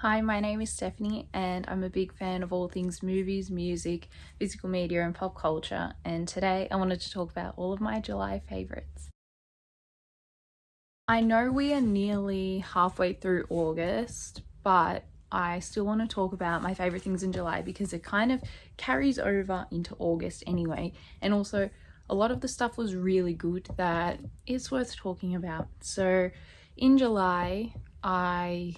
Hi, my name is Stephanie, and I'm a big fan of all things movies, music, physical media, and pop culture. And today I wanted to talk about all of my July favourites. I know we are nearly halfway through August, but I still want to talk about my favourite things in July because it kind of carries over into August anyway. And also, a lot of the stuff was really good that is worth talking about. So, in July, I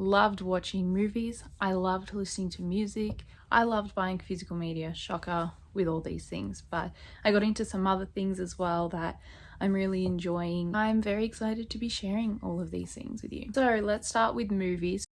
loved watching movies, I loved listening to music, I loved buying physical media, shocker with all these things, but I got into some other things as well that I'm really enjoying. I'm very excited to be sharing all of these things with you. So let's start with movies.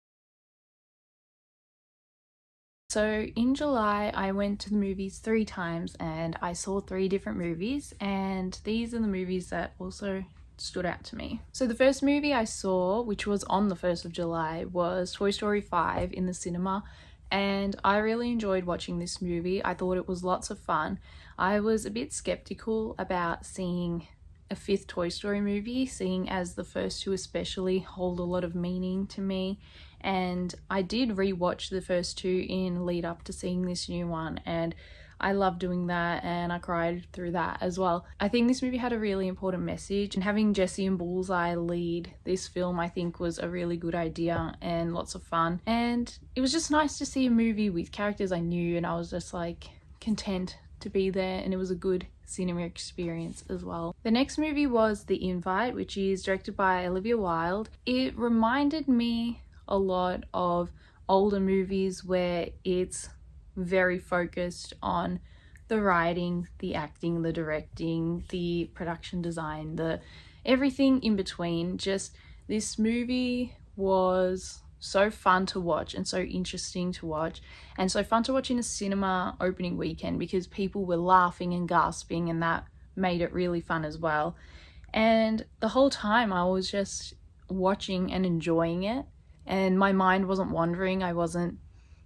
So in July, I went to the movies 3 times and I saw 3 different movies, and these are the movies that also stood out to me. So the first movie I saw, which was on the 1st of July, was Toy Story 5 in the cinema, and I really enjoyed watching this movie. I thought it was lots of fun. I was a bit skeptical about seeing a fifth Toy Story movie, seeing as the first two especially hold a lot of meaning to me. And I did rewatch the first two in lead up to seeing this new one, and I love doing that, and I cried through that as well. I think this movie had a really important message, and having Jessie and Bullseye lead this film I think was a really good idea and lots of fun. And it was just nice to see a movie with characters I knew, and I was just like content to be there, and it was a good cinema experience as well. The next movie was The Invite, which is directed by Olivia Wilde. It reminded me a lot of older movies where it's very focused on the writing, the acting, the directing, the production design, the everything in between. Just this movie was so fun to watch and so interesting to watch, and so fun to watch in a cinema opening weekend because people were laughing and gasping, and that made it really fun as well. And the whole time I was just watching and enjoying it, and my mind wasn't wandering. I wasn't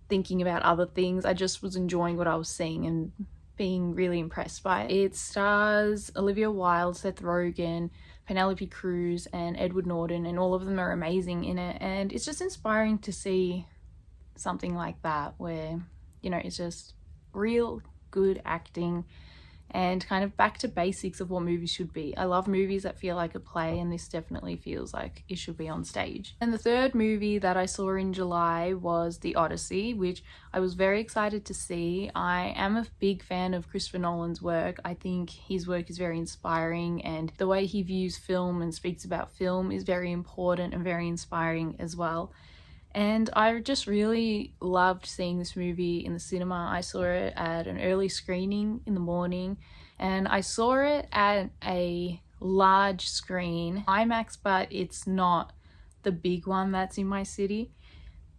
thinking about other things. I just was enjoying what I was seeing and being really impressed by it. It stars Olivia Wilde, Seth Rogen, Penelope Cruz, and Edward Norton, and all of them are amazing in it. And it's just inspiring to see something like that where, it's just real good acting and kind of back to basics of what movies should be. I love movies that feel like a play, and this definitely feels like it should be on stage. And the third movie that I saw in July was The Odyssey, which I was very excited to see. I am a big fan of Christopher Nolan's work. I think his work is very inspiring, and the way he views film and speaks about film is very important and very inspiring as well. And I just really loved seeing this movie in the cinema. I saw it at an early screening in the morning, and I saw it at a large screen, IMAX, but it's not the big one that's in my city.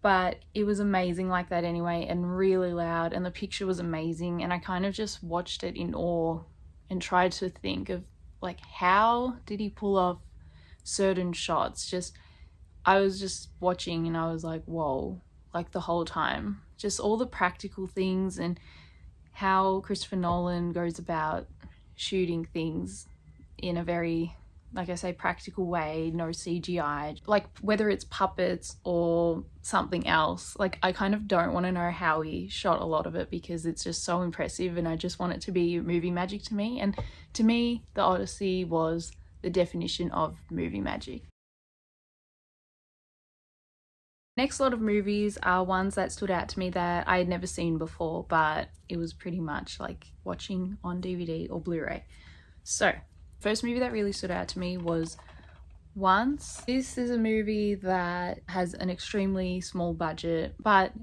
But it was amazing like that anyway, and really loud, and the picture was amazing, and I kind of just watched it in awe and tried to think of like, how did he pull off certain shots? I was just watching and I was like, whoa, like the whole time. Just all the practical things and how Christopher Nolan goes about shooting things in a very, like I say, practical way, no CGI. Like whether it's puppets or something else, like I kind of don't want to know how he shot a lot of it because it's just so impressive, and I just want it to be movie magic to me. And to me, The Odyssey was the definition of movie magic. Next lot of movies are ones that stood out to me that I had never seen before, but it was pretty much like watching on DVD or Blu-ray. So, first movie that really stood out to me was Once. This is a movie that has an extremely small budget, but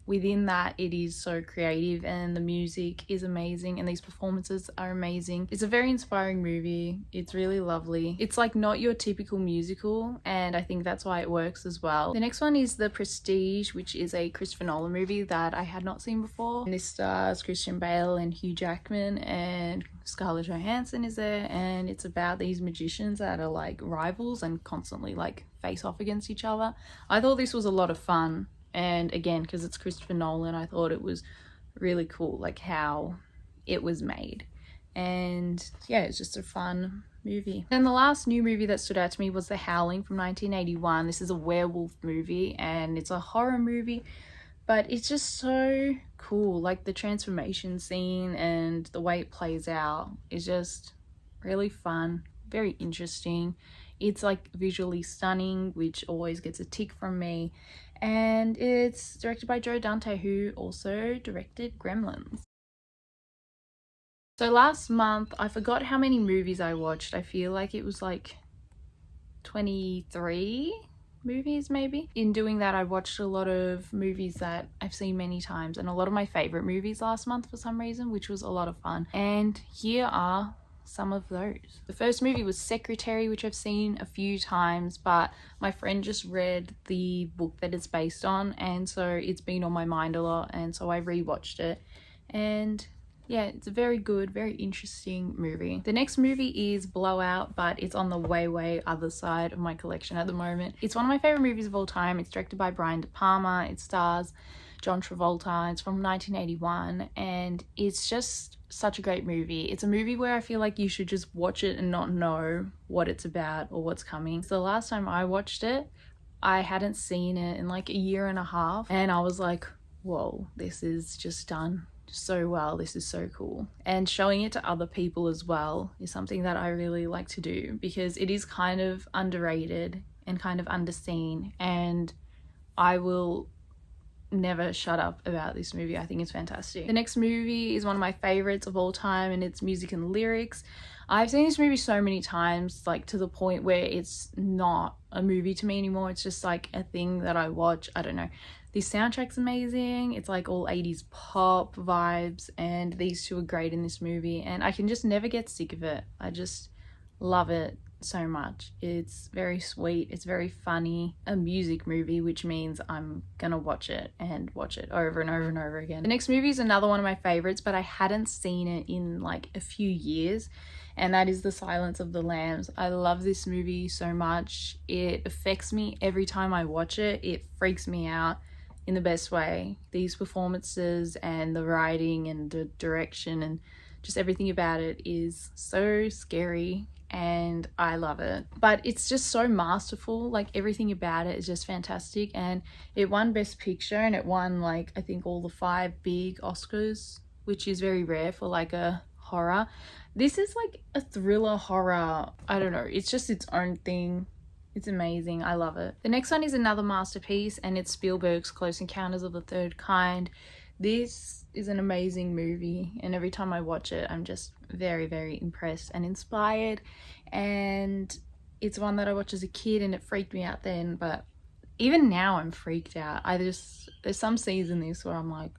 within that it is so creative, and the music is amazing and these performances are amazing. It's a very inspiring movie. It's really lovely. It's like not your typical musical, and I think that's why it works as well. The next one is The Prestige, which is a Christopher Nolan movie that I had not seen before. And this stars Christian Bale and Hugh Jackman, and Scarlett Johansson is there, and it's about these magicians that are like rivals and constantly like face off against each other. I thought this was a lot of fun. And again, because it's Christopher Nolan, I thought it was really cool, like how it was made. And yeah, it's just a fun movie. Then the last new movie that stood out to me was The Howling from 1981. This is a werewolf movie and it's a horror movie, but it's just so cool. Like the transformation scene and the way it plays out is just really fun, very interesting. It's like visually stunning, which always gets a tick from me. And it's directed by Joe Dante, who also directed Gremlins. So last month, I forgot how many movies I watched. I feel like it was like 23 movies maybe. In doing that, I watched a lot of movies that I've seen many times and a lot of my favorite movies last month for some reason, which was a lot of fun. And here are some of those. The first movie was Secretary, which I've seen a few times, but my friend just read the book that it's based on, and so it's been on my mind a lot, and so I rewatched it. And yeah, it's a very good, very interesting movie. The next movie is Blowout, but it's on the way other side of my collection at the moment. It's one of my favorite movies of all time. It's directed by Brian De Palma. It stars John Travolta. It's from 1981 and it's just such a great movie. It's a movie where I feel like you should just watch it and not know what it's about or what's coming. So the last time I watched it, I hadn't seen it in like a year and a half and I was like, whoa, this is just done so well. This is so cool. And showing it to other people as well is something that I really like to do because it is kind of underrated and kind of underseen, and I will never shut up about this movie. I think it's fantastic. The next movie is one of my favorites of all time and it's Music and Lyrics. I've seen this movie so many times, like to the point where it's not a movie to me anymore. It's just like a thing that I watch. I don't know. The soundtrack's amazing. It's like all 80s pop vibes and these two are great in this movie and I can just never get sick of it. I just love it so much. It's very sweet, it's very funny, a music movie, which means I'm gonna watch it over and over and over again. The next movie is another one of my favorites, but I hadn't seen it in like a few years, and that is The Silence of the Lambs. I love this movie so much. It affects me every time I watch it. It freaks me out in the best way. These performances and the writing and the direction and just everything about it is so scary and I love it. But it's just so masterful. Like everything about it is just fantastic, and it won Best Picture and it won like I think all the 5 big Oscars, which is very rare for like a horror. This is like a thriller horror. I don't know, it's just its own thing. It's amazing. I love it. The next one is another masterpiece and it's Spielberg's Close Encounters of the Third Kind. This is an amazing movie and every time I watch it I'm just very impressed and inspired, and it's one that I watched as a kid and it freaked me out then, but even now I'm freaked out. There's some scenes in this where I'm like,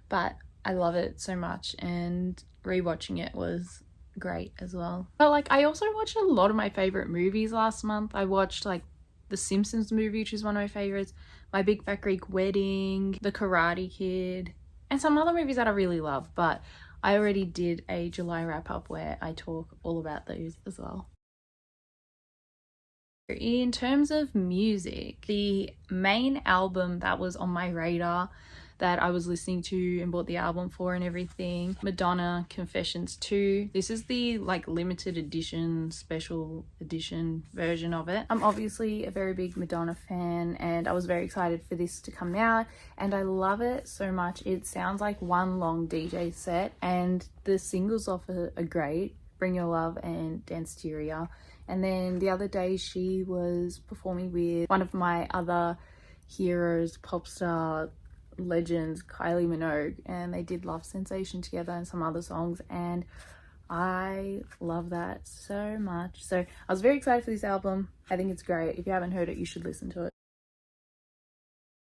but I love it so much and rewatching it was great as well. But like I also watched a lot of my favorite movies last month. I watched like the Simpsons movie, which is one of my favorites, My Big Fat Greek Wedding, The Karate Kid, and some other movies that I really love, but I already did a July wrap up where I talk all about those as well. In terms of music, the main album that was on my radar that I was listening to and bought the album for and everything, Madonna Confessions 2. This is the like limited edition, special edition version of it. I'm obviously a very big Madonna fan and I was very excited for this to come out and I love it so much. It sounds like one long DJ set and the singles off it are great, Bring Your Love and Danceteria. And then the other day she was performing with one of my other heroes, pop star legends, Kylie Minogue, and they did Love Sensation together and some other songs and I love that so much. So I was very excited for this album. I think it's great. If you haven't heard it, you should listen to it.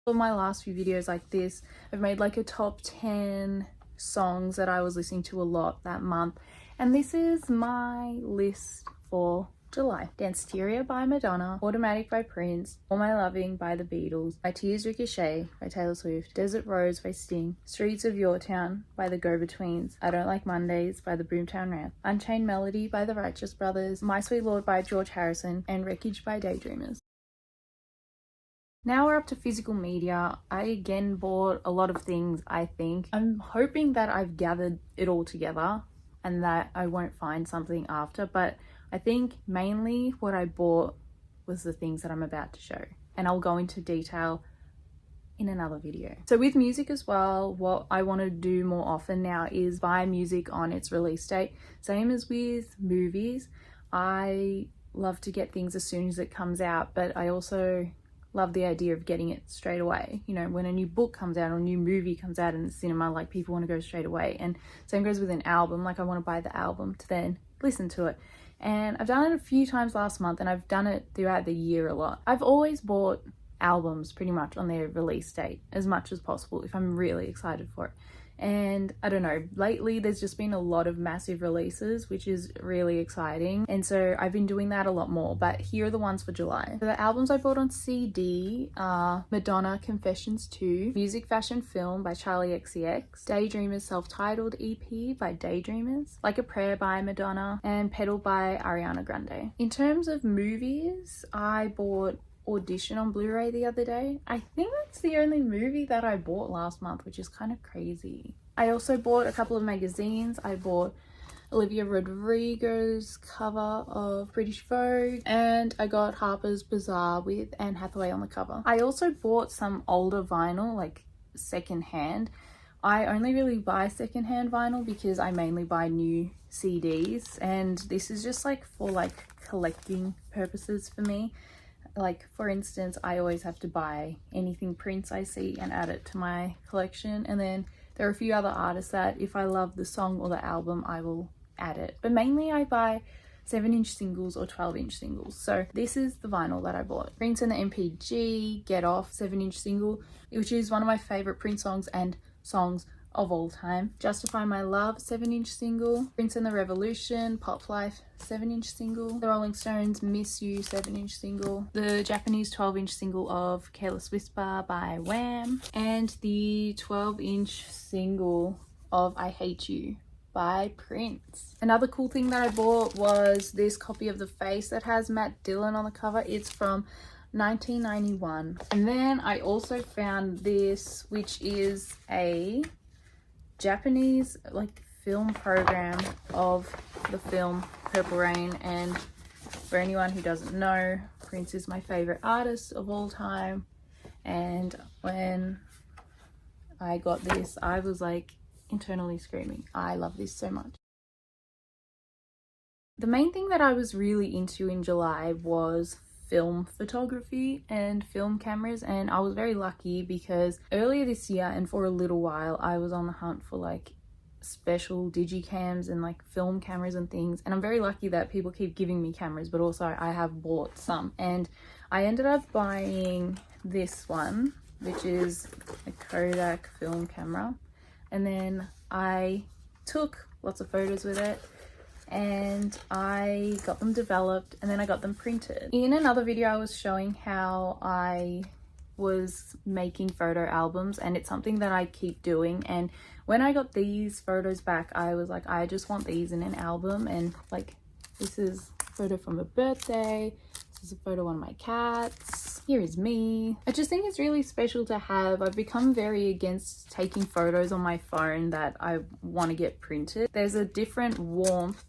For my last few videos like this, I've made like a top 10 songs that I was listening to a lot that month, and this is my list for July. Danceteria by Madonna, Automatic by Prince, All My Loving by The Beatles, My Tears Ricochet by Taylor Swift, Desert Rose by Sting, Streets of Your Town by The Go-Betweens, I Don't Like Mondays by The Boomtown Rats, Unchained Melody by The Righteous Brothers, My Sweet Lord by George Harrison, and Wreckage by Daydreamers. Now we're up to physical media. I again bought a lot of things, I think. I'm hoping that I've gathered it all together and that I won't find something after, but I think mainly what I bought was the things that I'm about to show, and I'll go into detail in another video. So with music as well, what I want to do more often now is buy music on its release date. Same as with movies. I love to get things as soon as it comes out, but I also love the idea of getting it straight away. You know, when a new book comes out or a new movie comes out in the cinema, like, people want to go straight away. And same goes with an album. Like, I want to buy the album to then listen to it. And I've done it a few times last month, and I've done it throughout the year a lot. I've always bought albums pretty much on their release date as much as possible if I'm really excited for it. And I don't know, lately there's just been a lot of massive releases, which is really exciting, and so I've been doing that a lot more. But here are the ones for July. So the albums I bought on CD are Madonna Confessions 2, Music Fashion Film by Charlie XCX, Daydreamers self-titled EP by Daydreamers, Like a Prayer by Madonna, and Pedal by Ariana Grande. In terms of movies, I bought Audition on Blu-ray the other day. I think that's the only movie that I bought last month, which is kind of crazy. I also bought a couple of magazines. I bought Olivia Rodrigo's cover of British Vogue, and I got Harper's Bazaar with Anne Hathaway on the cover. I also bought some older vinyl, like secondhand. I only really buy secondhand vinyl because I mainly buy new CDs, and this is just like for like collecting purposes for me. Like, for instance, I always have to buy anything Prince I see and add it to my collection. And then there are a few other artists that if I love the song or the album, I will add it. But mainly I buy 7-inch singles or 12-inch singles. So this is the vinyl that I bought. Prince and the MPG, Get Off, 7-inch single, which is one of my favorite Prince songs and songs of all time. Justify My Love, 7-inch single. Prince and the Revolution, Pop Life, 7-inch single. The Rolling Stones, Miss You, 7-inch single. The Japanese 12-inch single of Careless Whisper by Wham. And the 12-inch single of I Hate You by Prince. Another cool thing that I bought was this copy of The Face that has Matt Dillon on the cover. It's from 1991. And then I also found this, which is a Japanese like film program of the film Purple Rain. And for anyone who doesn't know, Prince is my favorite artist of all time, and when I got this, I was like internally screaming, I love this so much. The main thing that I was really into in July was film photography and film cameras, and I was very lucky because earlier this year and for a little while I was on the hunt for like special digicams and like film cameras and things, and I'm very lucky that people keep giving me cameras, but also I have bought some, and I ended up buying this one, which is a Kodak film camera, and then I took lots of photos with it and I got them developed, and then I got them printed. In another video I was showing how I was making photo albums, and it's something that I keep doing, and when I got these photos back I was like, I just want these in an album. And like, this is a photo from a birthday, this is a photo of one of my cats, here is me. I just think it's really special to have. I've become very against taking photos on my phone that I want to get printed. There's a different warmth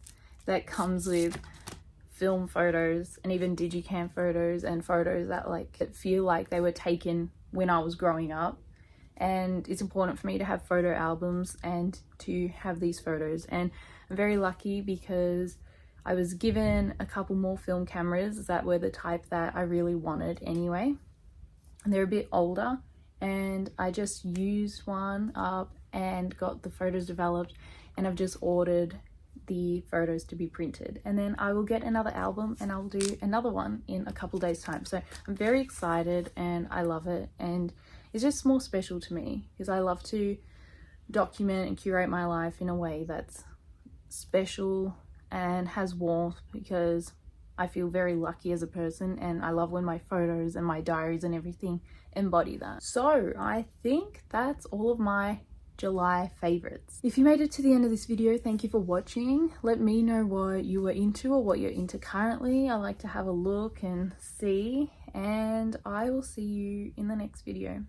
that comes with film photos and even digicam photos and photos that like feel like they were taken when I was growing up. And it's important for me to have photo albums and to have these photos, and I'm very lucky because I was given a couple more film cameras that were the type that I really wanted anyway, and they're a bit older, and I just used one up and got the photos developed, and I've just ordered the photos to be printed, and then I will get another album and I'll do another one in a couple days time. So I'm very excited and I love it, and it's just more special to me because I love to document and curate my life in a way that's special and has warmth, because I feel very lucky as a person, and I love when my photos and my diaries and everything embody that. So I think that's all of my July favorites. If you made it to the end of this video, thank you for watching. Let me know what you were into or what you're into currently. I like to have a look and see, and I will see you in the next video.